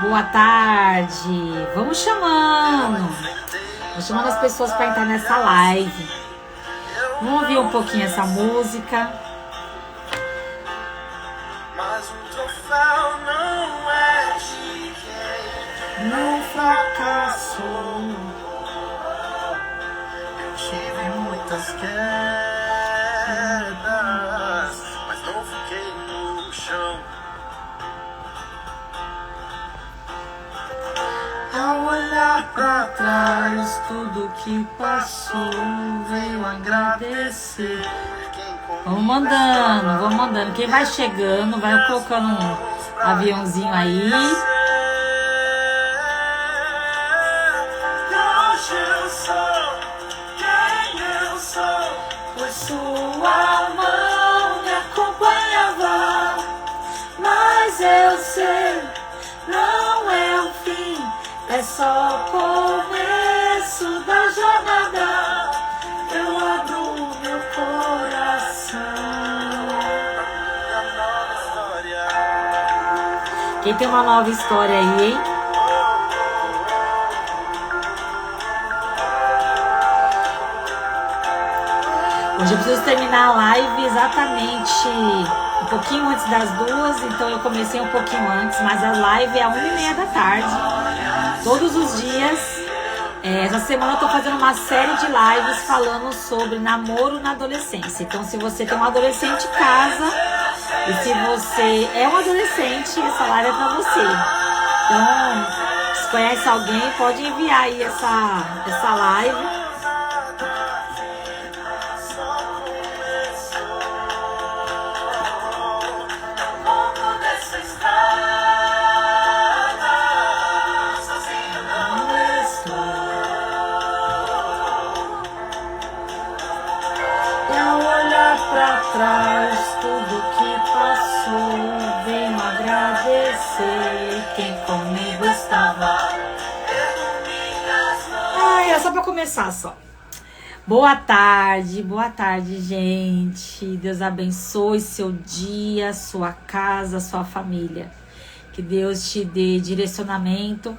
Boa tarde. Vamos chamando. Vamos chamando as pessoas para entrar nessa live. Vamos ouvir um pouquinho essa música. Mas o troféu não é de quem não fracassou. Eu tive muitas quedas, mas não fiquei no chão. Ao olhar pra trás, tudo que passou, veio agradecer. Vamos mandando. Quem vai chegando, vai colocando um aviãozinho aí. Hoje eu sou quem eu sou, pois sua mão me acompanhava. Mas eu sei, não é o fim, é só o começo da jornada. Eu abro meu coração. Quem tem uma nova história aí, hein? Hoje eu preciso terminar a live exatamente um pouquinho antes das 2, então eu comecei um pouquinho antes, mas a live é 1h30 da tarde, todos os dias. Essa semana eu tô fazendo uma série de lives falando sobre namoro na adolescência. Então, se você tem um adolescente em casa e se você é um adolescente, essa live é pra você. Então, se conhece alguém, pode enviar aí essa live. Traz tudo que passou, venho agradecer quem comigo estava. Ai, é só pra começar só. Boa tarde, gente. Deus abençoe seu dia, sua casa, sua família. Que Deus te dê direcionamento,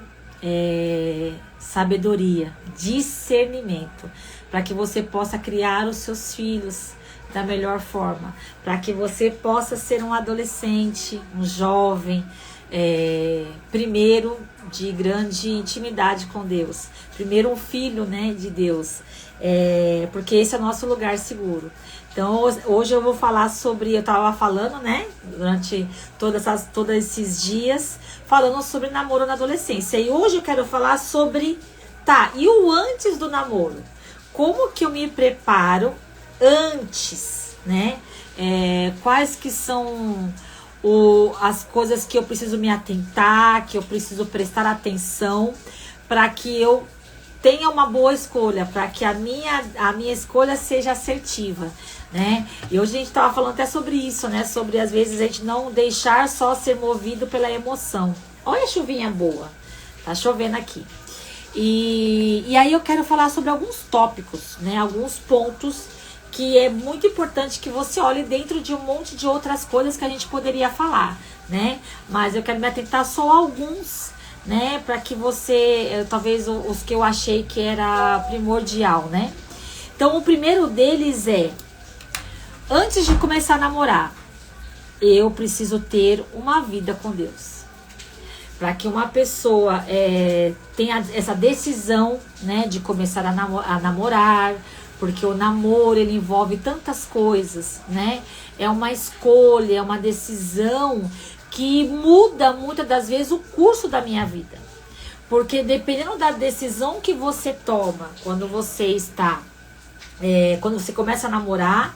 sabedoria, discernimento, para que você possa criar os seus filhos da melhor forma, para que você possa ser um adolescente, um jovem, primeiro de grande intimidade com Deus, primeiro um filho, né, de Deus, porque esse é o nosso lugar seguro. Então hoje eu vou falar sobre, eu estava falando, né, durante todos esses dias, falando sobre namoro na adolescência, e hoje eu quero falar sobre, e o antes do namoro? Como que eu me preparo antes, né? Quais que são as coisas que eu preciso me atentar, que eu preciso prestar atenção para que eu tenha uma boa escolha, para que a minha escolha seja assertiva, né? E hoje a gente estava falando até sobre isso, né? Sobre às vezes a gente não deixar só ser movido pela emoção. Olha a chuvinha boa, tá chovendo aqui. E aí eu quero falar sobre alguns tópicos, né? Alguns pontos que é muito importante que você olhe dentro de um monte de outras coisas que a gente poderia falar, né? Mas eu quero me atentar só a alguns, né? Para que você, talvez os que eu achei que era primordial, né? Então, o primeiro deles é, antes de começar a namorar, eu preciso ter uma vida com Deus. Para que uma pessoa tenha essa decisão, né, de começar a namorar, porque o namoro, ele envolve tantas coisas, né? É uma escolha, é uma decisão que muda muitas das vezes o curso da minha vida. Porque dependendo da decisão que você toma quando você está, quando você começa a namorar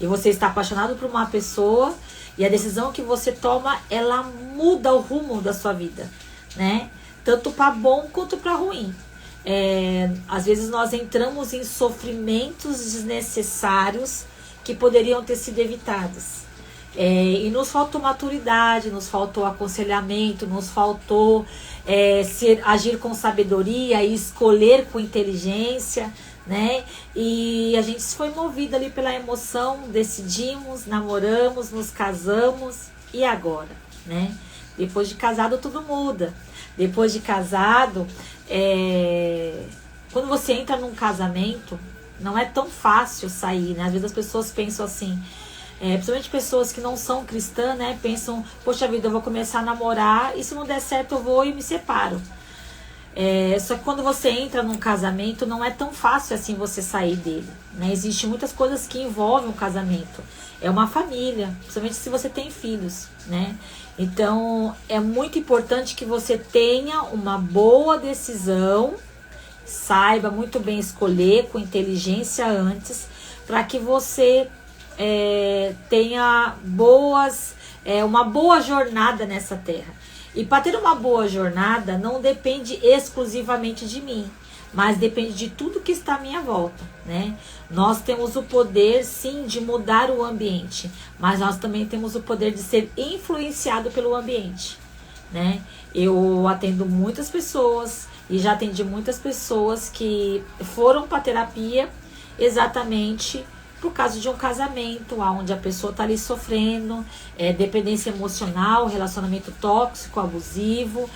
e você está apaixonado por uma pessoa, e a decisão que você toma, ela muda o rumo da sua vida, né? Tanto para bom quanto para ruim. Às vezes nós entramos em sofrimentos desnecessários que poderiam ter sido evitados. E nos faltou maturidade, nos faltou aconselhamento, nos faltou agir com sabedoria e escolher com inteligência, né? E a gente foi movido ali pela emoção, decidimos, namoramos, nos casamos, e agora, né? Depois de casado tudo muda, depois de casado, quando você entra num casamento, não é tão fácil sair, né? Às vezes as pessoas pensam assim, principalmente pessoas que não são cristãs, né? Pensam, poxa vida, eu vou começar a namorar e se não der certo eu vou e me separo. Só que quando você entra num casamento, não é tão fácil assim você sair dele, né? Existem muitas coisas que envolvem o casamento. É uma família, principalmente se você tem filhos, né? Então, é muito importante que você tenha uma boa decisão, saiba muito bem escolher com inteligência antes, para que você tenha uma boa jornada nessa terra. E para ter uma boa jornada não depende exclusivamente de mim, mas depende de tudo que está à minha volta, né? Nós temos o poder, sim, de mudar o ambiente, mas nós também temos o poder de ser influenciado pelo ambiente, né? Eu atendo muitas pessoas e já atendi muitas pessoas que foram para terapia exatamente por causa de um casamento, onde a pessoa está ali sofrendo, dependência emocional, relacionamento tóxico, abusivo,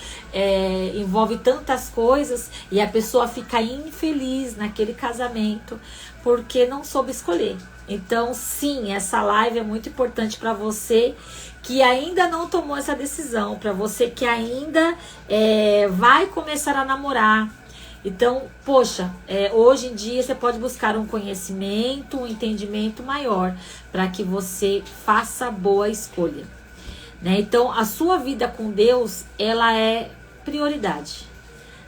envolve tantas coisas e a pessoa fica infeliz naquele casamento porque não soube escolher. Então, sim, essa live é muito importante para você que ainda não tomou essa decisão, para você que ainda vai começar a namorar. Então, poxa, hoje em dia você pode buscar um conhecimento, um entendimento maior para que você faça boa escolha, né? Então, a sua vida com Deus, ela é prioridade.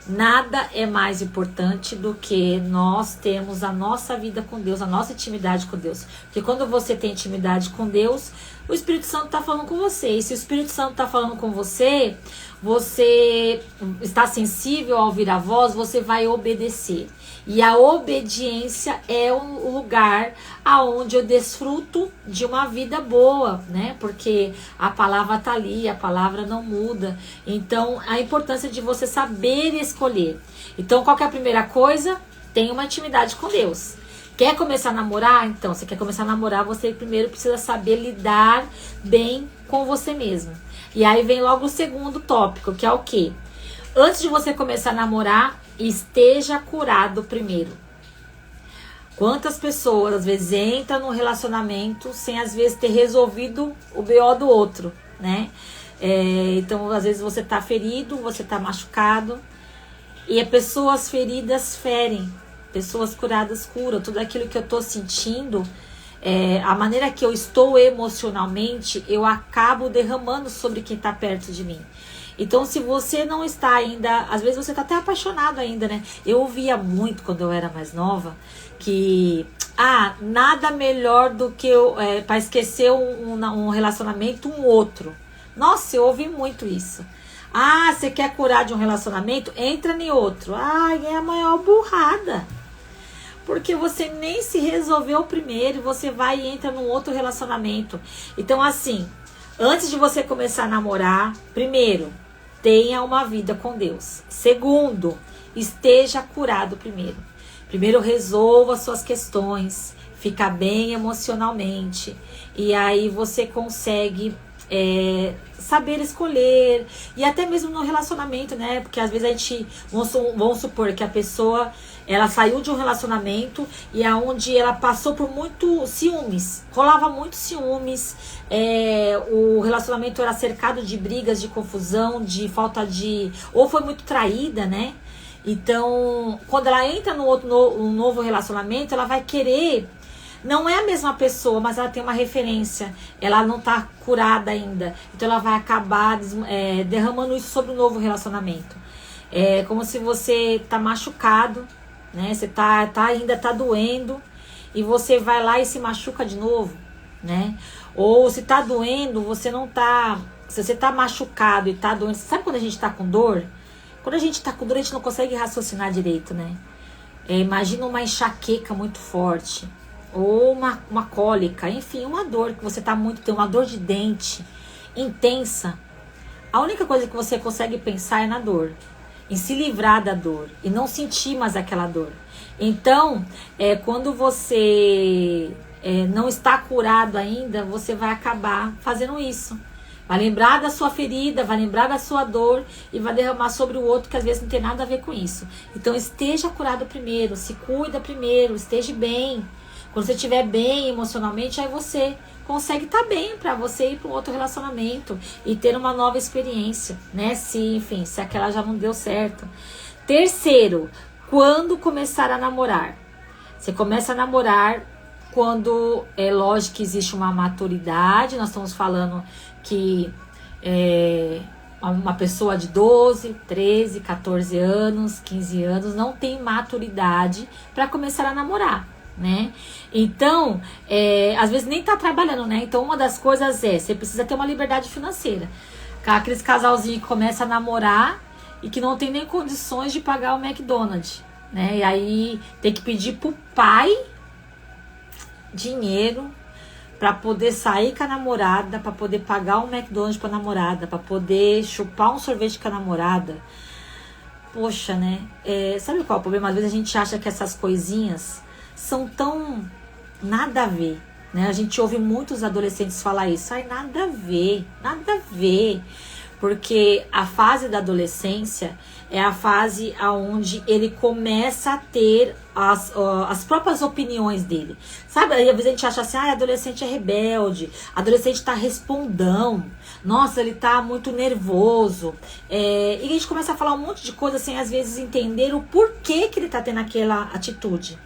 Nada é mais importante do que nós termos a nossa vida com Deus, a nossa intimidade com Deus. Porque quando você tem intimidade com Deus, o Espírito Santo está falando com você. E se o Espírito Santo está falando com você, você está sensível ao ouvir a voz, você vai obedecer. E a obediência é o lugar aonde eu desfruto de uma vida boa, né? Porque a palavra tá ali, a palavra não muda. Então, a importância de você saber escolher. Então, qual que é a primeira coisa? Tenha uma intimidade com Deus. Quer começar a namorar? Então, você quer começar a namorar, você primeiro precisa saber lidar bem com você mesmo. E aí vem logo o segundo tópico, que é o quê? Antes de você começar a namorar, esteja curado primeiro. Quantas pessoas às vezes entram num relacionamento sem às vezes ter resolvido o BO do outro, né? Então às vezes você tá ferido, você tá machucado e pessoas feridas ferem, pessoas curadas curam. Tudo aquilo que eu tô sentindo, a maneira que eu estou emocionalmente, eu acabo derramando sobre quem tá perto de mim. Então, se você não está ainda, às vezes você está até apaixonado ainda, né? Eu ouvia muito quando eu era mais nova que, nada melhor do que para esquecer um relacionamento, um outro. Nossa, eu ouvi muito isso. Você quer curar de um relacionamento? Entra em outro. É a maior burrada. Porque você nem se resolveu primeiro, você vai e entra num outro relacionamento. Então, assim, antes de você começar a namorar, primeiro, tenha uma vida com Deus. Segundo, esteja curado primeiro. Primeiro, resolva suas questões, fica bem emocionalmente. E aí você consegue saber escolher. E até mesmo no relacionamento, né? Porque às vezes a gente, vamos supor que a pessoa, ela saiu de um relacionamento e aonde ela passou por muito ciúmes, rolava muito ciúmes, o relacionamento era cercado de brigas, de confusão, de falta de, ou foi muito traída, né? Então, quando ela entra um novo relacionamento, ela vai querer, não é a mesma pessoa, mas ela tem uma referência, ela não tá curada ainda, então ela vai acabar derramando isso sobre o novo relacionamento. É como se você tá machucado, né? Você ainda tá doendo e você vai lá e se machuca de novo, né? Ou se tá doendo, você não tá, se você tá machucado e tá doendo, sabe quando a gente tá com dor? Quando a gente tá com dor, a gente não consegue raciocinar direito, né? Imagina uma enxaqueca muito forte, ou uma cólica, enfim, uma dor que você tá muito, tem uma dor de dente intensa. A única coisa que você consegue pensar é na dor, em se livrar da dor e não sentir mais aquela dor. Então, quando você não está curado ainda, você vai acabar fazendo isso. Vai lembrar da sua ferida, vai lembrar da sua dor e vai derramar sobre o outro que às vezes não tem nada a ver com isso. Então esteja curado primeiro, se cuida primeiro, esteja bem. Quando você estiver bem emocionalmente, aí você consegue estar bem para você ir para um outro relacionamento e ter uma nova experiência, né? Se aquela já não deu certo. Terceiro, quando começar a namorar? Você começa a namorar quando, é lógico que existe uma maturidade, nós estamos falando que uma pessoa de 12, 13, 14 anos, 15 anos não tem maturidade para começar a namorar, né? Então, às vezes nem tá trabalhando, né? Então, uma das coisas você precisa ter uma liberdade financeira. Aqueles casalzinhos que começam a namorar e que não tem nem condições de pagar o McDonald's, né? E aí tem que pedir pro pai dinheiro para poder sair com a namorada, para poder pagar um McDonald's pra namorada, para poder chupar um sorvete com a namorada. Poxa, né? Sabe qual é o problema? Às vezes a gente acha que essas coisinhas são tão nada a ver, né? A gente ouve muitos adolescentes falar isso. Ai, nada a ver, nada a ver. Porque a fase da adolescência é a fase onde ele começa a ter as próprias opiniões dele. Sabe, às vezes a gente acha assim, adolescente é rebelde, adolescente tá respondão, nossa, ele tá muito nervoso. E a gente começa a falar um monte de coisa sem às vezes entender o porquê que ele tá tendo aquela atitude.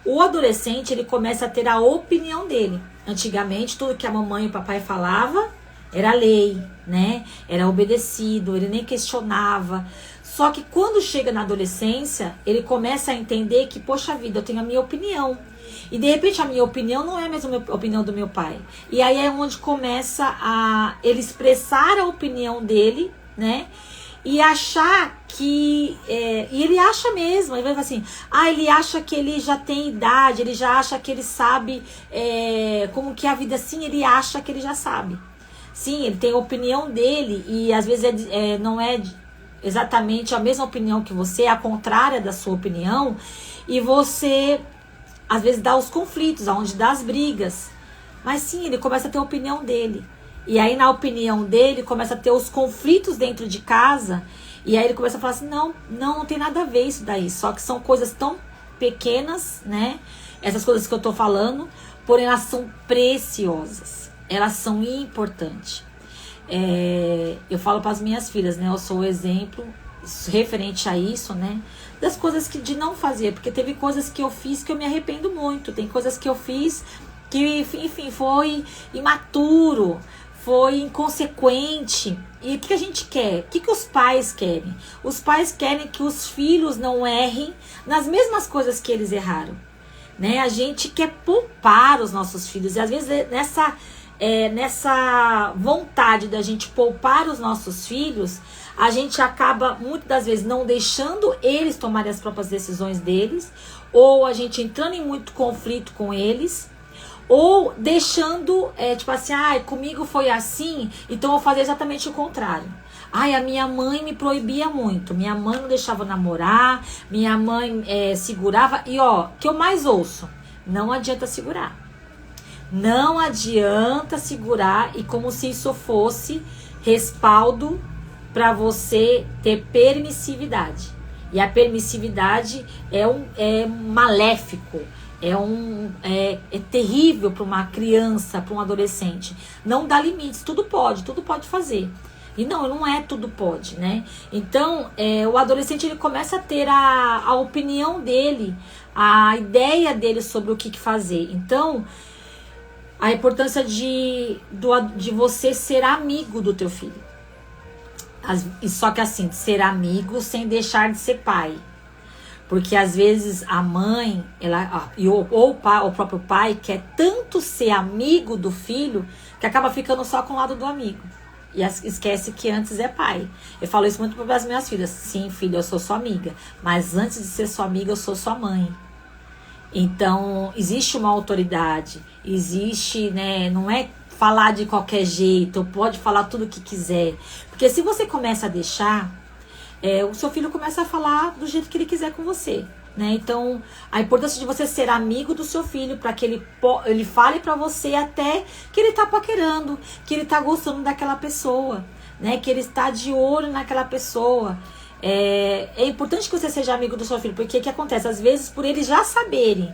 O adolescente, ele começa a ter a opinião dele. Antigamente, tudo que a mamãe e o papai falava era lei, né? Era obedecido, ele nem questionava. Só que quando chega na adolescência, ele começa a entender que, poxa vida, eu tenho a minha opinião. E de repente a minha opinião não é a mesma opinião do meu pai. E aí é onde começa a ele expressar a opinião dele, né? E achar que... e ele acha mesmo, ele vai falar assim, ele acha que ele já tem idade, ele já acha que ele sabe como que é a vida assim, ele acha que ele já sabe. Sim, ele tem a opinião dele e às vezes não é exatamente a mesma opinião que você, é a contrária da sua opinião, e você às vezes dá os conflitos, onde dá as brigas. Mas sim, ele começa a ter a opinião dele. E aí na opinião dele começa a ter os conflitos dentro de casa. E aí ele começa a falar assim, não tem nada a ver isso daí. Só que são coisas tão pequenas, né? Essas coisas que eu tô falando, porém elas são preciosas. Elas são importantes. Eu falo para as minhas filhas, né? Eu sou o exemplo referente a isso, né? Das coisas de não fazer. Porque teve coisas que eu fiz que eu me arrependo muito. Tem coisas que eu fiz que, enfim, foi imaturo, foi inconsequente. E o que a gente quer? O que os pais querem? Os pais querem que os filhos não errem nas mesmas coisas que eles erraram, né? A gente quer poupar os nossos filhos. E às vezes nessa vontade da gente poupar os nossos filhos, a gente acaba muitas das vezes não deixando eles tomarem as próprias decisões deles, ou a gente entrando em muito conflito com eles, ou deixando, tipo assim, comigo foi assim, então eu vou fazer exatamente o contrário. A minha mãe me proibia muito, minha mãe não deixava eu namorar, minha mãe segurava, e que eu mais ouço, não adianta segurar. Não adianta segurar, e como se isso fosse respaldo para você ter permissividade. E a permissividade é maléfico, é terrível para uma criança, para um adolescente. Não dá limites, tudo pode fazer. E não é tudo pode, né? Então, o adolescente ele começa a ter a opinião dele, a ideia dele sobre o que fazer. Então, a importância de você ser amigo do teu filho. Só que assim, ser amigo sem deixar de ser pai. Porque às vezes a mãe, ou o próprio pai, quer tanto ser amigo do filho, que acaba ficando só com o lado do amigo. E esquece que antes é pai. Eu falo isso muito para as minhas filhas. Sim, filha, eu sou sua amiga. Mas antes de ser sua amiga, eu sou sua mãe. Então, existe uma autoridade. Existe, né? Não é falar de qualquer jeito. Pode falar tudo o que quiser. Porque se você começa a deixar, o seu filho começa a falar do jeito que ele quiser com você. né? Então, a importância de você ser amigo do seu filho para que ele fale para você até que ele tá paquerando, que ele tá gostando daquela pessoa, né? Que ele está de olho naquela pessoa. É importante que você seja amigo do seu filho, porque o que acontece? Às vezes, por eles já saberem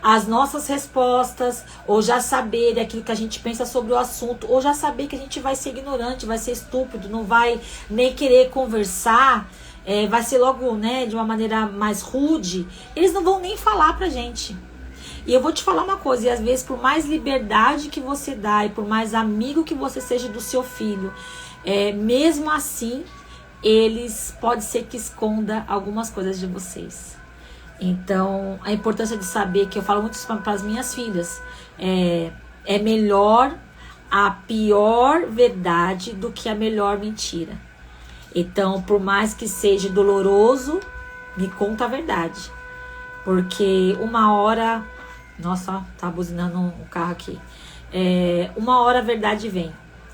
as nossas respostas, ou já saberem aquilo que a gente pensa sobre o assunto, ou já saber que a gente vai ser ignorante, vai ser estúpido, não vai nem querer conversar, vai ser logo, né, de uma maneira mais rude, eles não vão nem falar pra gente. E eu vou te falar uma coisa, e às vezes por mais liberdade que você dá, e por mais amigo que você seja do seu filho, mesmo assim, eles pode ser que esconda algumas coisas de vocês. Então, a importância de saber, que eu falo muito para as minhas filhas, é melhor a pior verdade do que a melhor mentira. Então, por mais que seja doloroso, me conta a verdade. Porque uma hora... Nossa, tá buzinando o carro aqui. Uma hora a verdade vem.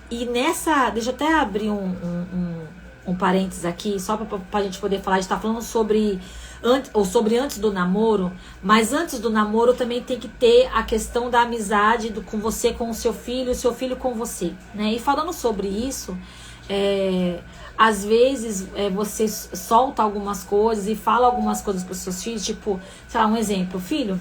E nessa... Deixa eu até abrir um parênteses aqui, só pra gente poder falar. A gente tá falando sobre antes do namoro, mas antes do namoro também tem que ter a questão da amizade com você, com o seu filho com você, né? E falando sobre isso, às vezes você solta algumas coisas e fala algumas coisas para os seus filhos, tipo, sei lá, um exemplo: filho,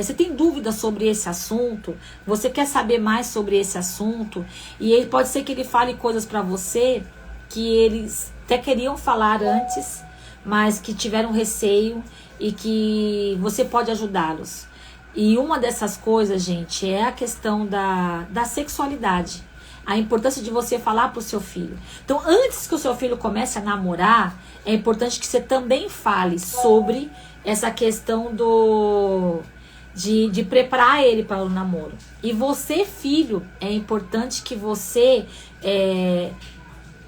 você tem dúvida sobre esse assunto? Você quer saber mais sobre esse assunto? E ele, pode ser que ele fale coisas para você que eles até queriam falar antes, mas que tiveram receio, e que você pode ajudá-los. E uma dessas coisas, gente, é a questão da sexualidade. A importância de você falar para o seu filho. Então, antes que o seu filho comece a namorar, é importante que você também fale sobre essa questão de preparar ele para o namoro. E você, filho, é importante que você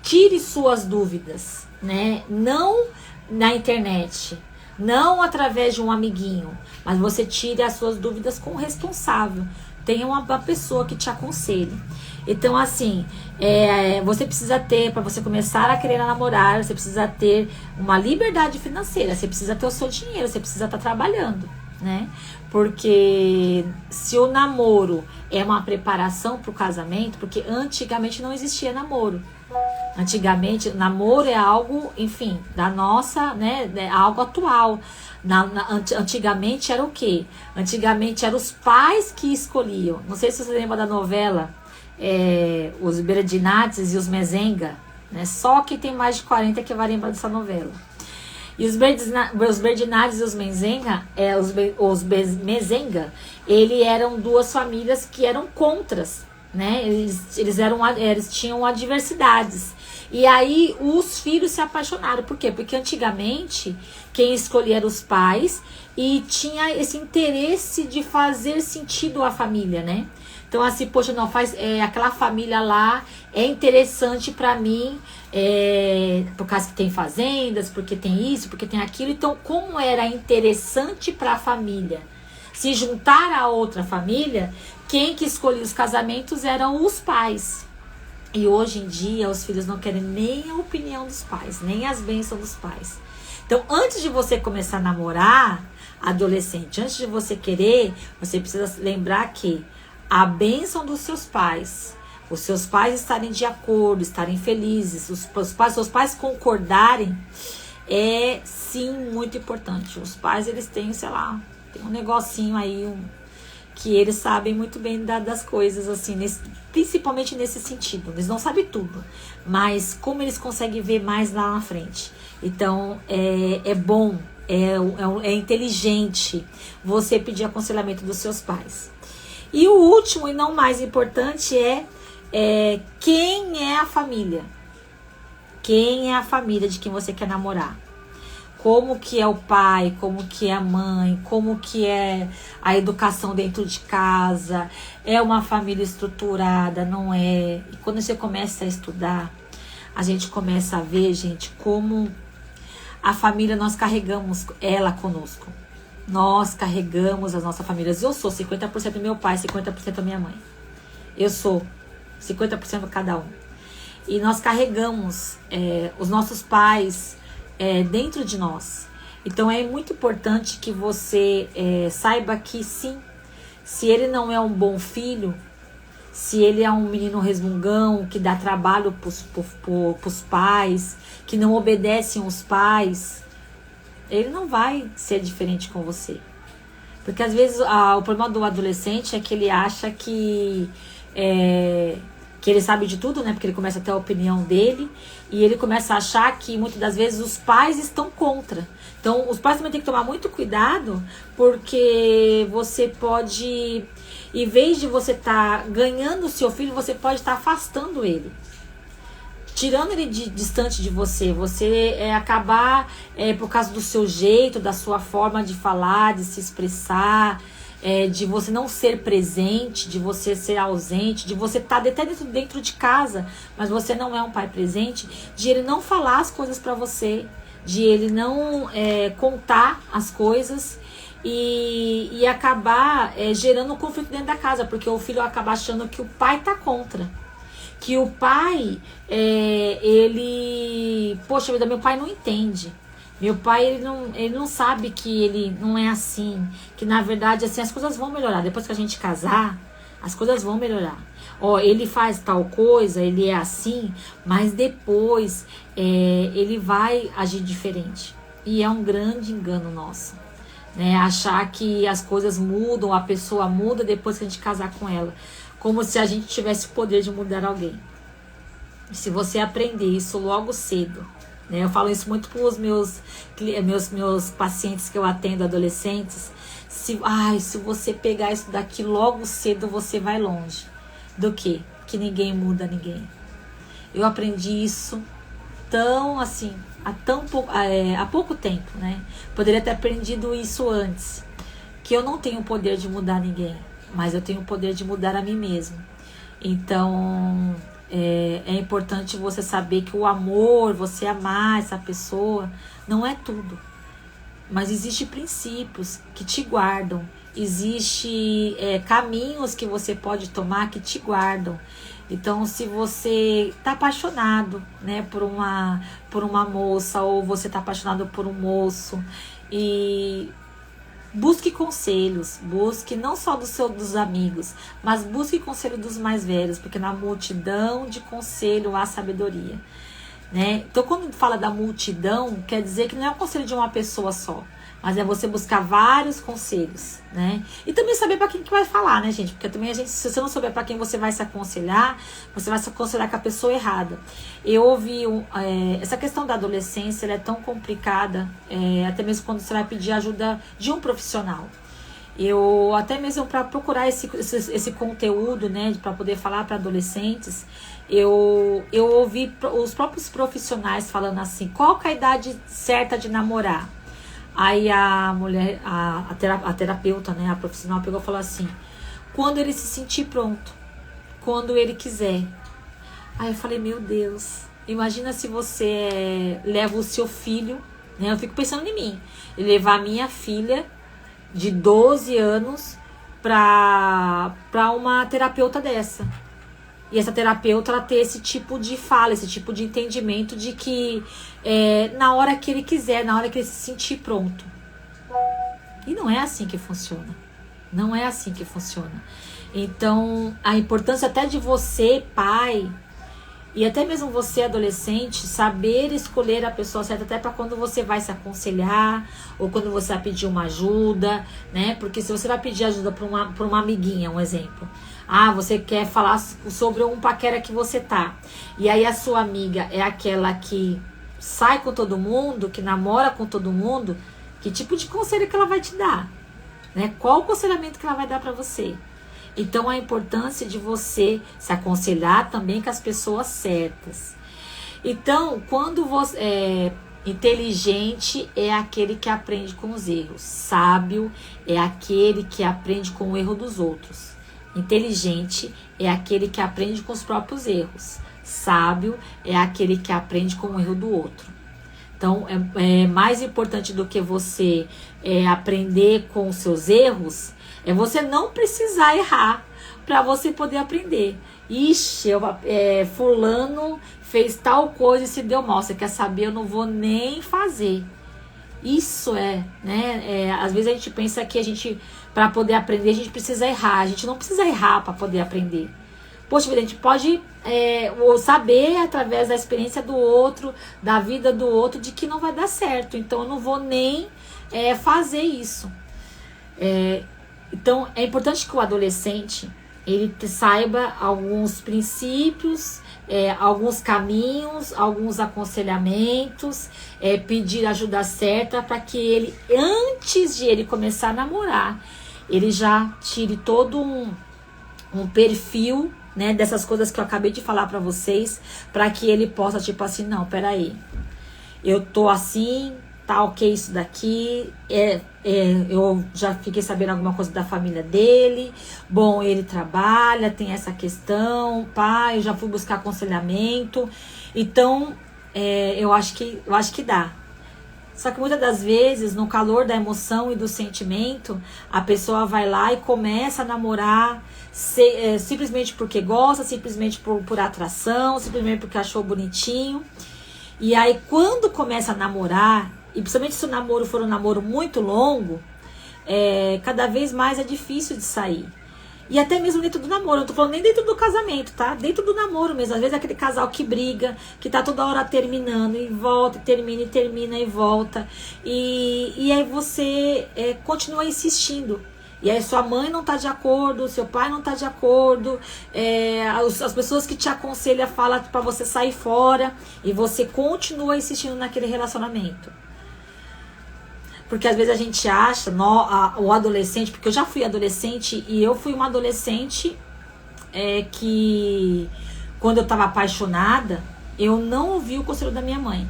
tire suas dúvidas, né? Não na internet, não através de um amiguinho, mas você tire as suas dúvidas com o responsável. Tenha uma pessoa que te aconselhe. Então, assim, você precisa ter, para você começar a querer namorar, você precisa ter uma liberdade financeira, você precisa ter o seu dinheiro, você precisa estar trabalhando, né? Porque se o namoro é uma preparação para o casamento, porque antigamente não existia namoro. Antigamente, namoro é algo, enfim, da nossa, né, algo atual. Antigamente era o quê? Antigamente eram os pais que escolhiam. Não sei se você lembra da novela, os Berdinazzi e os Mezenga, né? Só quem tem mais de 40 que vai lembrar dessa novela. E os Berdinazzi e os Mezenga, Mezenga, eram duas famílias que eram contras, né? Eles tinham adversidades. E aí os filhos se apaixonaram. Por quê? Porque antigamente quem escolhia eram os pais, e tinha esse interesse de fazer sentido à família, né? Então, assim, poxa, não, aquela família lá é interessante pra mim, por causa que tem fazendas, porque tem isso, porque tem aquilo. Então, como era interessante pra família se juntar a outra família, quem que escolhia os casamentos eram os pais. E hoje em dia, os filhos não querem nem a opinião dos pais, nem as bênçãos dos pais. Então, antes de você começar a namorar, adolescente, antes de você querer, você precisa lembrar que a bênção dos seus pais, os seus pais estarem de acordo, estarem felizes, seus pais concordarem, é sim muito importante. Os pais, eles têm, sei lá, tem um negocinho aí, que eles sabem muito bem das coisas, assim, principalmente nesse sentido. Eles não sabem tudo, mas como eles conseguem ver mais lá na frente. Então, é bom, é inteligente você pedir aconselhamento dos seus pais. E o último, e não mais importante, quem é a família? Quem é a família de quem você quer namorar? Como que é o pai, como que é a mãe, como que é a educação dentro de casa, é uma família estruturada, não é? E quando você começa a estudar, a gente começa a ver, gente, como a família, nós carregamos ela conosco. Nós carregamos as nossas famílias. Eu sou 50% do meu pai, 50% da minha mãe. Eu sou 50% cada um. E nós carregamos os nossos pais dentro de nós. Então é muito importante que você saiba que sim, se ele não é um bom filho, se ele é um menino resmungão, que dá trabalho pros pais, que não obedecem os pais, ele não vai ser diferente com você. Porque às vezes o problema do adolescente é que ele acha que ele sabe de tudo, né? Porque ele começa a ter a opinião dele e ele começa a achar que muitas das vezes os pais estão contra. Então os pais também têm que tomar muito cuidado, porque você pode, em vez de você estar ganhando o seu filho, você pode estar afastando ele, tirando ele distante de você. Você acabar, por causa do seu jeito, da sua forma de falar, de se expressar, de você não ser presente, de você ser ausente, de você estar até dentro de casa, mas você não é um pai presente, de ele não falar as coisas para você, de ele não contar as coisas e acabar gerando um conflito dentro da casa, porque o filho acaba achando que o pai tá contra. Que o pai, poxa vida, meu pai não entende. Meu pai, ele não sabe que ele não é assim. Que na verdade, assim, as coisas vão melhorar. Depois que a gente casar, as coisas vão melhorar. Ele faz tal coisa, ele é assim, mas depois ele vai agir diferente. E é um grande engano nosso, né? Achar que as coisas mudam, a pessoa muda depois que a gente casar com ela. Como se a gente tivesse o poder de mudar alguém. Se você aprender isso logo cedo, né? Eu falo isso muito para os meus pacientes que eu atendo, adolescentes. Se você pegar isso daqui logo cedo, você vai longe. Do que ninguém muda ninguém. Eu aprendi isso há pouco tempo, né? Poderia ter aprendido isso antes. Que eu não tenho o poder de mudar ninguém, mas eu tenho o poder de mudar a mim mesmo. Então, é importante você saber que o amor, você amar essa pessoa, não é tudo. Mas existem princípios que te guardam. Existem caminhos que você pode tomar que te guardam. Então, se você está apaixonado, né, por uma moça, ou você está apaixonado por um moço, e busque conselhos, busque não só dos amigos, mas busque conselho dos mais velhos, porque na multidão de conselho há sabedoria, né? Então, quando fala da multidão, quer dizer que não é o conselho de uma pessoa só, mas é você buscar vários conselhos, né? E também saber para quem que vai falar, né, gente? Porque também se você não souber para quem você vai se aconselhar, você vai se aconselhar com a pessoa errada. Eu ouvi essa questão da adolescência, ela é tão complicada, até mesmo quando você vai pedir ajuda de um profissional. Eu, até mesmo para procurar esse conteúdo, né, para poder falar para adolescentes, eu ouvi os próprios profissionais falando assim: qual que é a idade certa de namorar? Aí a mulher, a terapeuta, né, a profissional pegou e falou assim: quando ele se sentir pronto, quando ele quiser. Aí eu falei: meu Deus, imagina se você leva o seu filho, né, eu fico pensando em mim, levar a minha filha de 12 anos para uma terapeuta dessa. E essa terapeuta, ela ter esse tipo de fala, esse tipo de entendimento de que na hora que ele quiser, na hora que ele se sentir pronto. E não é assim que funciona. Não é assim que funciona. Então, a importância até de você, pai, e até mesmo você, adolescente, saber escolher a pessoa certa, até para quando você vai se aconselhar, ou quando você vai pedir uma ajuda, né? Porque se você vai pedir ajuda para uma amiguinha, um exemplo. Você quer falar sobre um paquera que você tá. E aí a sua amiga é aquela que sai com todo mundo, que namora com todo mundo. Que tipo de conselho que ela vai te dar? Né? Qual o aconselhamento que ela vai dar para você? Então, a importância de você se aconselhar também com as pessoas certas. Então, quando você inteligente é aquele que aprende com os erros. Sábio é aquele que aprende com o erro dos outros. Inteligente é aquele que aprende com os próprios erros. Sábio é aquele que aprende com o erro do outro. Então, é mais importante do que você aprender com os seus erros, é você não precisar errar para você poder aprender. Ixi, fulano fez tal coisa e se deu mal. Você quer saber? Eu não vou nem fazer. Isso né? Às vezes a gente pensa que a gente, para poder aprender, a gente precisa errar. A gente não precisa errar para poder aprender. Poxa vida, a gente pode saber através da experiência do outro, da vida do outro, de que não vai dar certo. Então eu não vou nem fazer isso. Então é importante que o adolescente ele saiba alguns princípios, alguns caminhos, alguns aconselhamentos, pedir ajuda certa para que ele, antes de ele começar a namorar, ele já tire todo um perfil, né, dessas coisas que eu acabei de falar para vocês, para que ele possa, tipo assim, não, peraí, eu tô assim, tá ok isso daqui, eu já fiquei sabendo alguma coisa da família dele, bom, ele trabalha, tem essa questão, eu já fui buscar aconselhamento, então eu acho que dá. Só que muitas das vezes, no calor da emoção e do sentimento, a pessoa vai lá e começa a namorar simplesmente porque gosta, simplesmente por atração, simplesmente porque achou bonitinho. E aí, quando começa a namorar, e principalmente se o namoro for um namoro muito longo, cada vez mais é difícil de sair. E até mesmo dentro do namoro, eu não tô falando nem dentro do casamento, tá? Dentro do namoro mesmo. Às vezes é aquele casal que briga, que tá toda hora terminando, e volta, e termina, e volta. E aí você continua insistindo. E aí sua mãe não tá de acordo, seu pai não tá de acordo, as pessoas que te aconselham falam pra você sair fora, e você continua insistindo naquele relacionamento. Porque às vezes a gente acha, o adolescente, porque eu já fui adolescente, e eu fui uma adolescente que, quando eu tava apaixonada, eu não ouvi o conselho da minha mãe.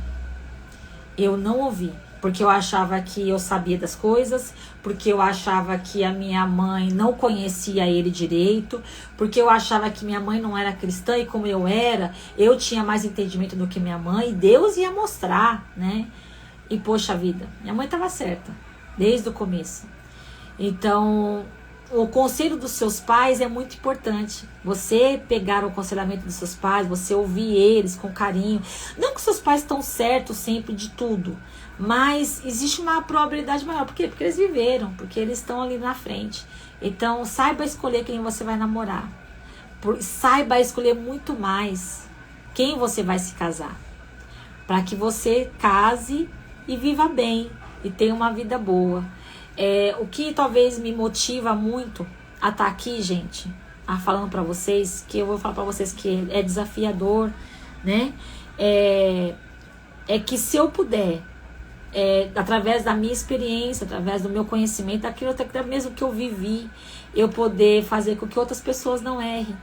Eu não ouvi, porque eu achava que eu sabia das coisas, porque eu achava que a minha mãe não conhecia ele direito, porque eu achava que minha mãe não era cristã, e como eu era, eu tinha mais entendimento do que minha mãe, e Deus ia mostrar, né? E poxa vida, minha mãe estava certa, desde o começo. Então, o conselho dos seus pais é muito importante. Você pegar o aconselhamento dos seus pais, você ouvir eles com carinho. Não que seus pais estão certos sempre de tudo, mas existe uma probabilidade maior. Por quê? Porque eles viveram, porque eles estão ali na frente. Então, saiba escolher quem você vai namorar. Saiba escolher muito mais quem você vai se casar. Para que você case e viva bem, e tenha uma vida boa. O que talvez me motiva muito a estar aqui, gente, falando para vocês, que eu vou falar para vocês que é desafiador, né? Que se eu puder, através da minha experiência, através do meu conhecimento, daquilo até mesmo que eu vivi, eu poder fazer com que outras pessoas não errem,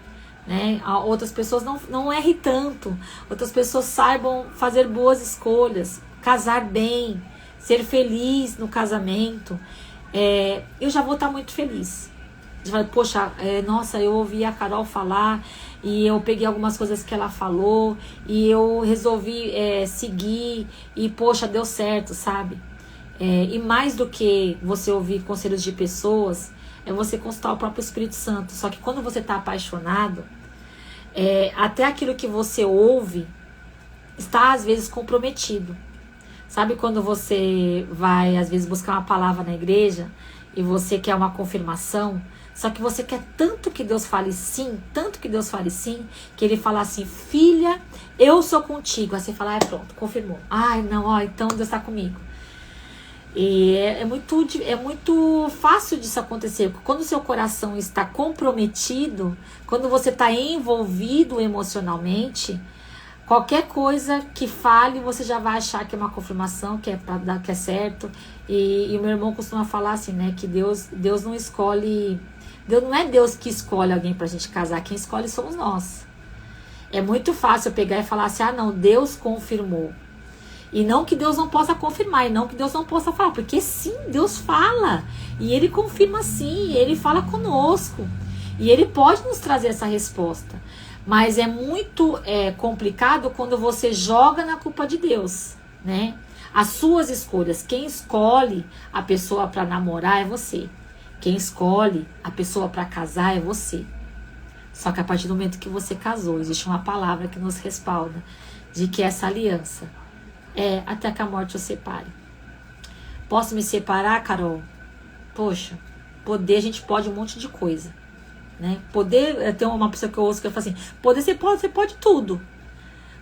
né? Outras pessoas não errem tanto, outras pessoas saibam fazer boas escolhas, casar bem, ser feliz no casamento. Eu já vou estar muito feliz. Poxa, nossa, eu ouvi a Carol falar, e eu peguei algumas coisas que ela falou, e eu resolvi seguir, e poxa, deu certo, sabe? E mais do que você ouvir conselhos de pessoas, é você consultar o próprio Espírito Santo. Só que quando você está apaixonado, até aquilo que você ouve está às vezes comprometido. Sabe quando você vai às vezes buscar uma palavra na igreja e você quer uma confirmação, só que você quer tanto que Deus fale sim, que ele fala assim: filha, eu sou contigo. Aí você fala: pronto, confirmou. Não, então Deus está comigo. E é muito fácil disso acontecer. Quando o seu coração está comprometido, quando você está envolvido emocionalmente, qualquer coisa que fale, você já vai achar que é uma confirmação, que é certo. E o meu irmão costuma falar assim, né? Que Deus não escolhe... Deus não é Deus que escolhe alguém pra gente casar. Quem escolhe somos nós. É muito fácil eu pegar e falar assim: não, Deus confirmou. E não que Deus não possa confirmar, e não que Deus não possa falar. Porque sim, Deus fala. E Ele confirma sim, Ele fala conosco. E Ele pode nos trazer essa resposta. Mas é muito complicado quando você joga na culpa de Deus, né? As suas escolhas. Quem escolhe a pessoa para namorar é você. Quem escolhe a pessoa para casar é você. Só que a partir do momento que você casou, existe uma palavra que nos respalda de que essa aliança é até que a morte os separe. Posso me separar, Carol? Poxa, poder, a gente pode um monte de coisa, né? Poder, tem uma pessoa que eu ouço que eu falo assim, poder você pode tudo.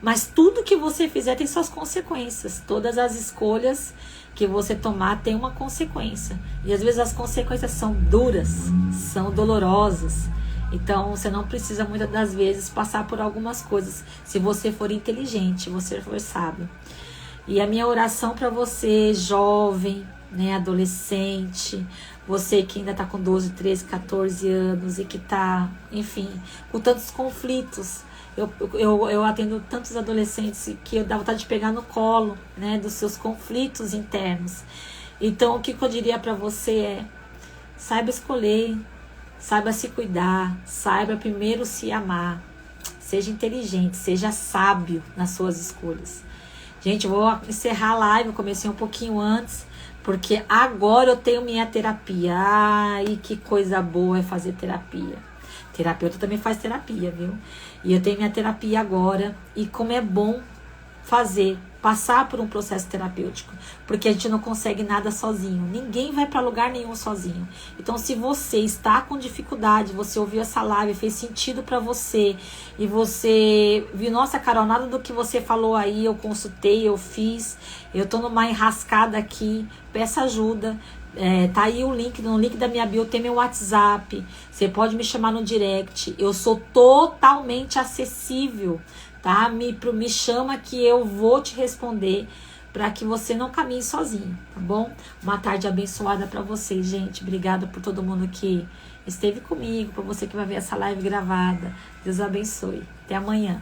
Mas tudo que você fizer tem suas consequências. Todas as escolhas que você tomar tem uma consequência. E às vezes as consequências são duras, são dolorosas. Então você não precisa muitas das vezes passar por algumas coisas. Se você for inteligente, você for sábio. E a minha oração para você, jovem, né, adolescente, você que ainda está com 12, 13, 14 anos e que está, enfim, com tantos conflitos. Eu atendo tantos adolescentes que eu dá vontade de pegar no colo, né, dos seus conflitos internos. Então, o que eu diria para você é, saiba escolher, saiba se cuidar, saiba primeiro se amar, seja inteligente, seja sábio nas suas escolhas. Gente, eu vou encerrar a live, eu comecei um pouquinho antes, porque agora eu tenho minha terapia. Ai, que coisa boa é fazer terapia. Terapeuta também faz terapia, viu? E eu tenho minha terapia agora. E como é bom passar por um processo terapêutico. Porque a gente não consegue nada sozinho. Ninguém vai para lugar nenhum sozinho. Então, se você está com dificuldade, você ouviu essa live, fez sentido para você, e você viu, nossa, Carol, nada do que você falou aí, eu consultei, eu fiz, eu tô numa enrascada aqui, peça ajuda. Tá aí o link, no link da minha bio tem meu WhatsApp, você pode me chamar no direct, eu sou totalmente acessível, tá? Me chama que eu vou te responder para que você não caminhe sozinho, tá bom? Uma tarde abençoada para vocês, gente. Obrigada por todo mundo que esteve comigo, por você que vai ver essa live gravada. Deus abençoe. Até amanhã.